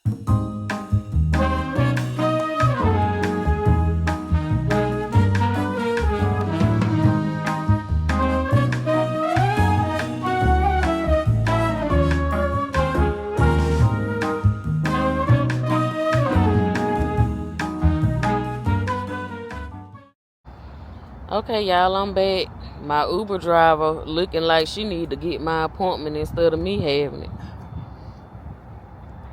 Okay, y'all, I'm back. My Uber driver looking like she need to get my appointment instead of me having it.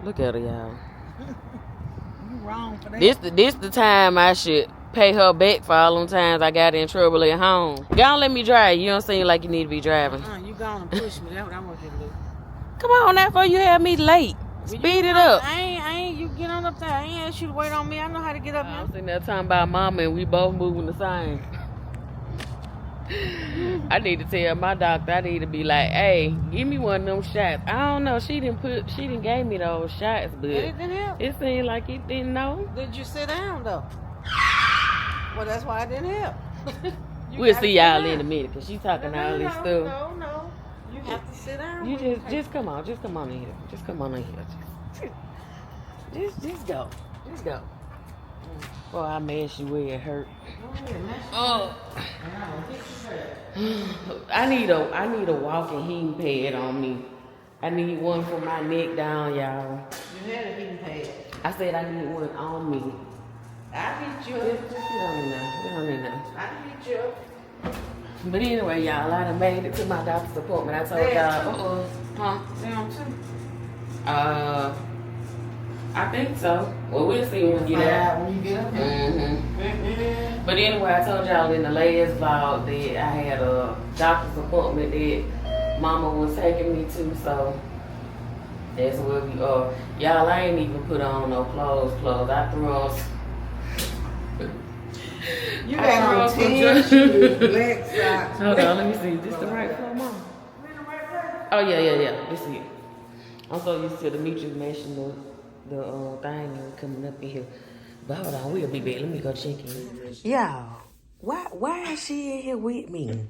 Look at her, y'all. You wrong for that. This the time I should pay her back for all them times I got in trouble at home. Go on, let me drive. You don't seem like you need to be driving. You gonna push me. That's what I want you to do. Come on, now for you have me late. Speed it up. I ain't. You get on up there. I ain't asked you to wait on me. I know how to get up I was now. sitting there talking about mama and we both moving the same. I need to tell my doctor I need to be like, hey, give me one of them shots. I don't know. She didn't gave me those shots, but It didn't help. it seemed like it didn't know. Did you sit down though? Well, that's why it didn't help. We'll see y'all in a minute because she talking all this stuff. No. You have to sit down. You just come on. Just come on in here. Just come on in here. Just go. Just go. Boy, I made you where it hurt. Oh. I need a walking heating pad on me. I need one for my neck down, y'all. You had a heating pad. I said I need one on me. I need you. Just get on me now. Get on me now. I need you. But anyway, y'all, I done made it to my doctor's appointment. I told y'all, Down too. I think so. Well, we'll see when we get out. When you get up. Mm-hmm. But anyway, I told y'all in the last vlog that I had a doctor's appointment that Mama was taking me to, so that's where we are. Y'all, I ain't even put on no clothes. I threw on. You got on tan shoes, black socks. Hold on, let me see. This the right floor, Mom? Oh yeah. This is it. I'm so used to the Meech mashing the thing coming up in here. But hold on, we'll be back. Let me go check in. Y'all, why is she in here with me?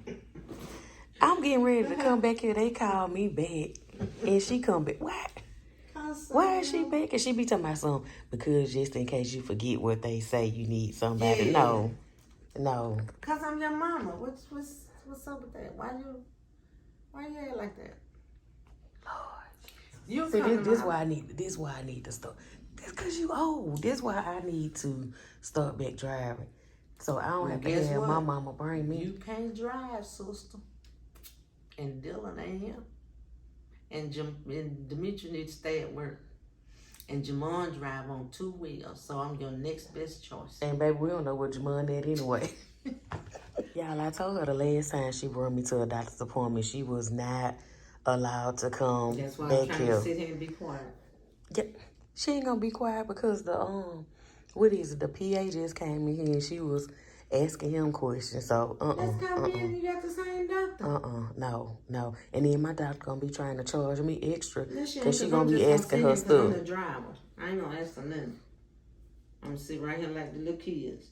I'm getting ready to come back here. They call me back. And she come back. What? Why is she back? And she be talking about something. Because just in case you forget what they say, you need somebody. Yeah. No. Cause I'm your mama. What's up with that? Why you act like that? Lord. See, this why I need to start. That's cause you old. This why I need to start back driving. So I don't have to have my mama bring me. You can't drive, sister. And Dylan ain't here. And Demetri needs to stay at work. And Jamon drive on 2 wheels. So I'm your next best choice. And baby, we don't know what Jamon at anyway. Y'all, I told her the last time she brought me to a doctor's appointment, she was not allowed to come back here. That's why I'm trying to sit here and be quiet. Yeah, she ain't gonna be quiet because the what is it? The PA just came in here and she was asking him questions. So Let's come in. You got the same doctor. No. And then my doctor gonna be trying to charge me extra because she gonna be asking her stuff. I'm the driver. I ain't gonna ask her nothing. I'm gonna sit right here like the little kids.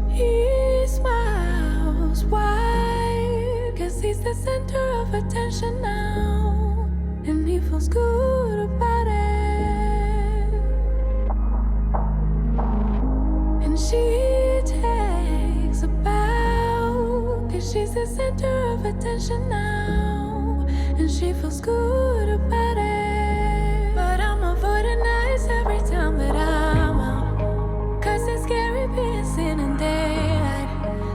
He smiles wide, cause he's the center of attention now, and he feels good about it. And she takes a bow, cause she's the center of attention now, and she feels good about it. But I'm avoiding eyes every time that I'm out, cause it's scary being seen in daylight.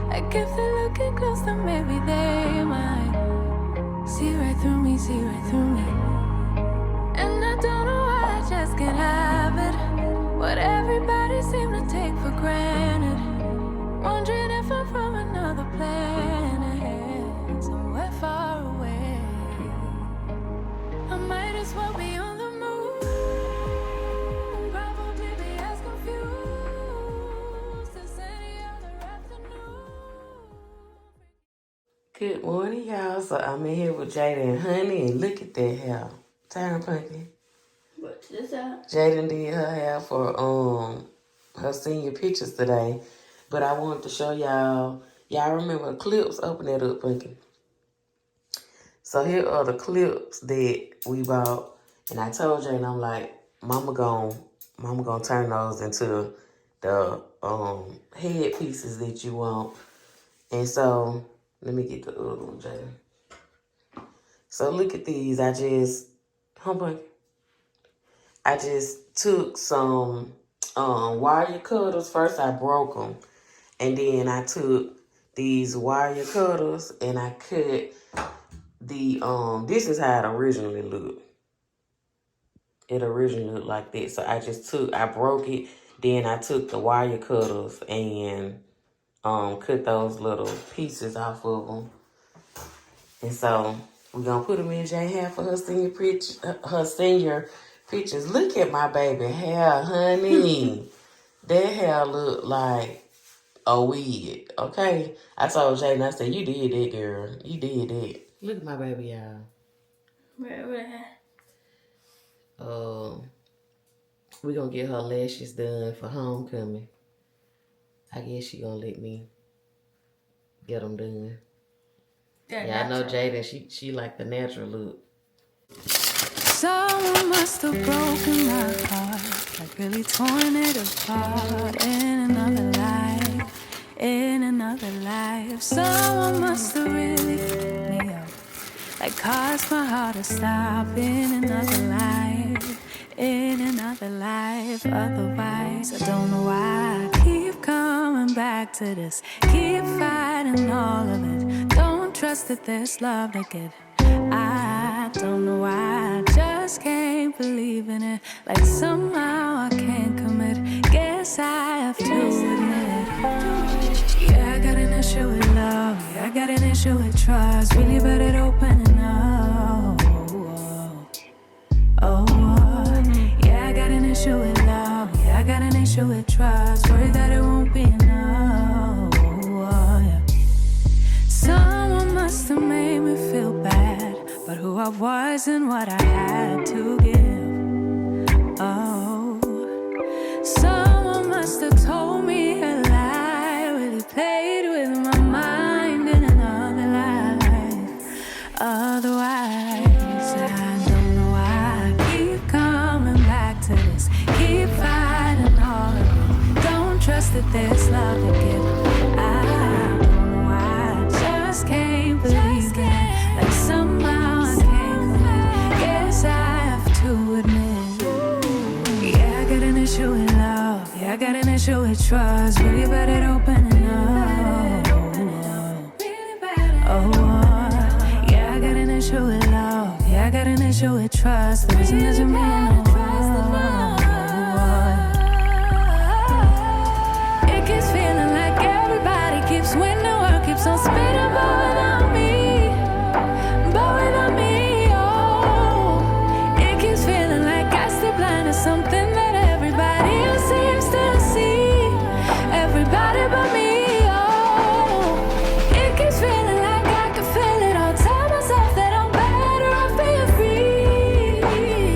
Like if they're looking close, then maybe they might see right through me, see right through me. And I don't know why I just can't have it, what everybody seem to take for granted. Wondering if I'm from another planet, somewhere far away. I might as well be on the moon, probably be as confused as any other afternoon. Good morning, y'all. So I'm in here with Jada and Honey, and look at that hair. Turn pumpkin. What's this out? Jaden did her hair for her senior pictures today, but I wanted to show y'all. Y'all remember clips? Open that up, Punky. So here are the clips that we bought, and I told Jane, I'm like, Mama gonna turn those into the head pieces that you want. And so let me get the other one, Jane. So look at these. I just took some wire cutters. First I broke them, and then I took these wire cutters and I cut the this is how it originally looked. It originally looked like this. So I broke it, then I took the wire cutters and cut those little pieces off of them. And so we're gonna put them in Jane hair for her senior pictures. Look at my baby hair, honey. That hair look like a wig, okay? I told Jane, I said, you did that, girl. You did that. Look at my baby, y'all. Where? We're gonna get her lashes done for homecoming. I guess she gonna let me get them done. Yeah, I know Jada, she like the natural look. Someone must have broken my heart, like really torn it apart in another life. Someone must have really fucked me up, like caused my heart to stop in another life. Otherwise, I don't know why I keep coming back to this, keep fighting all of it. Don't trust that there's love to get. I don't know why, I just can't believe in it. Like somehow I can't commit. Guess I have to admit. Yeah, I got an issue with love. Yeah, I got an issue with trust. Really bad at opening up. Yeah, I got an issue with love. Yeah, I got an issue with trust. Worry that it won't be enough. Yeah. Someone must have made me feel bad, but who I was and what I had to give. Oh, someone must have told me a lie, really played with my mind in another life. Otherwise, I don't know why I keep coming back to this, keep fighting all of it. Don't trust that there's love to give. I don't know why, I just can't believe it. Like somehow I can't commit. Guess I have to admit. Yeah, I got an issue with love. Yeah, I got an issue with trust. Really bad at opening up. Yeah, I got an issue with love. Yeah, I got an issue with trust. The reason doesn't mean no. It keeps feeling like everybody keeps winning, world keeps on spinning, but without me. It keeps feeling like I stay blind to something that everybody else seems to see. Everybody but me. It keeps feeling like I can feel it. I'll tell myself that I'm better off being free.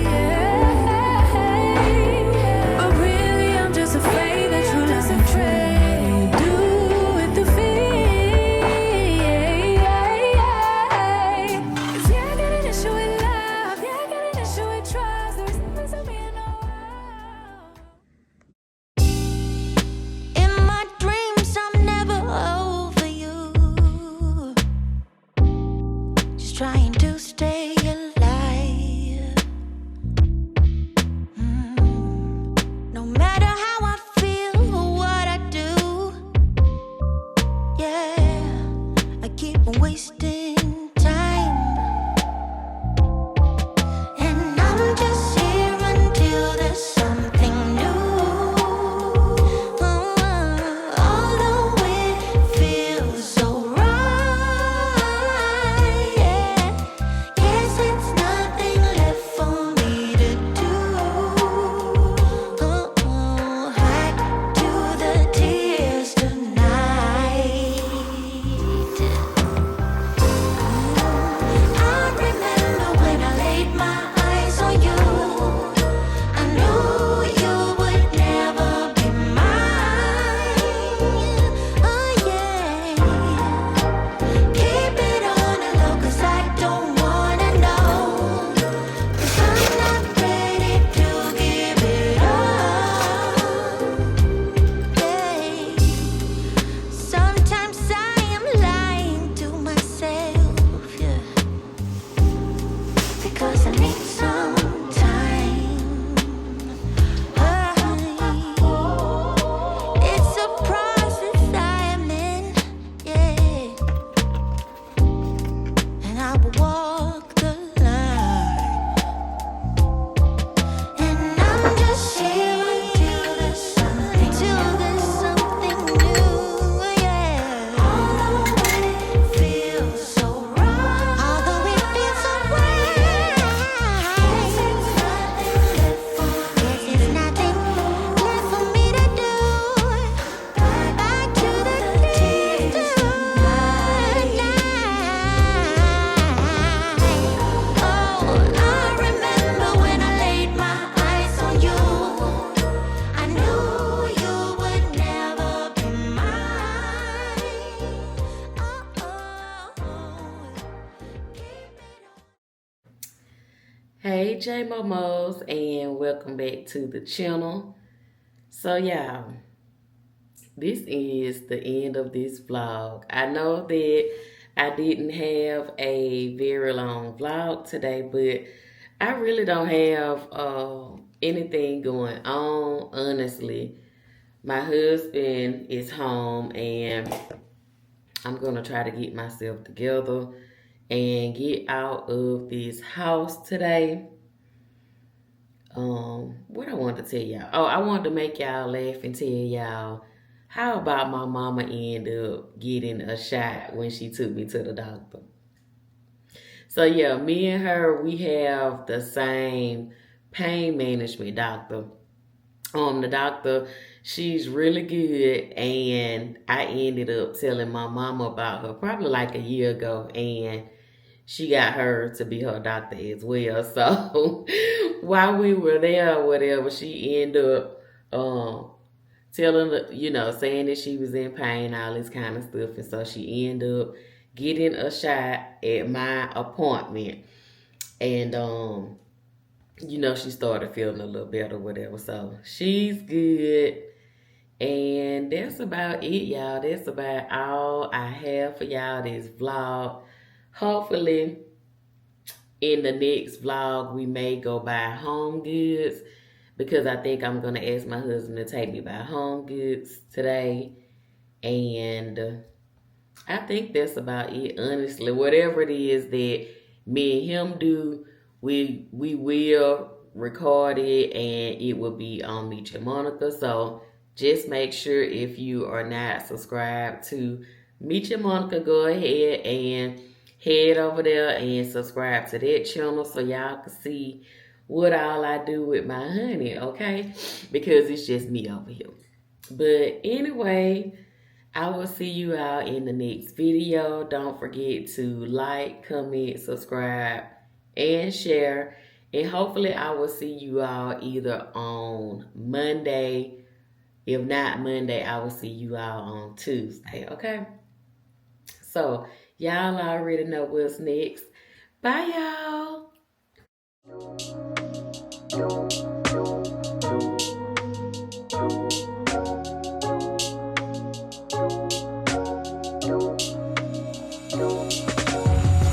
Yeah. Hey J Momos, and welcome back to the channel. So y'all, this is the end of this vlog. I know that I didn't have a very long vlog today, but I really don't have anything going on, honestly. My husband is home and I'm gonna try to get myself together and get out of this house today. What I wanted to tell y'all. Oh, I wanted to make y'all laugh and tell y'all how about my mama ended up getting a shot when she took me to the doctor. So yeah, me and her, we have the same pain management doctor. The doctor, she's really good, and I ended up telling my mama about her probably like a year ago, and she got her to be her doctor as well. So while we were there or whatever, she ended up telling, saying that she was in pain, all this kind of stuff. And so she ended up getting a shot at my appointment. And, she started feeling a little better, whatever. So she's good. And that's about it, y'all. That's about all I have for y'all this vlog. Hopefully, in the next vlog, we may go buy home goods because I think I'm going to ask my husband to take me by home goods today. And I think that's about it, honestly. Whatever it is that me and him do, we will record it and it will be on Meech and Monica. So just make sure if you are not subscribed to Meech and Monica, go ahead and head over there and subscribe to that channel so y'all can see what all I do with my honey, okay? Because it's just me over here. But anyway, I will see you all in the next video. Don't forget to like, comment, subscribe, and share. And hopefully I will see you all either on Monday. If not Monday, I will see you all on Tuesday, okay? So, y'all already know what's next. Bye, y'all.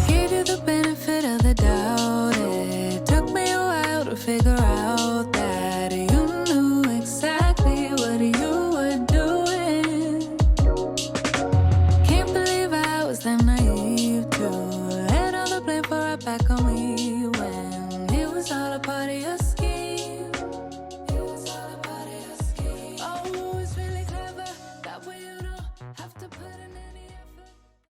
Give you the benefit of the doubt. It took me a while to figure out that you knew exactly what you were doing. Can't believe I was that naive to let all the blame for right back on me when it was all a part of your scheme.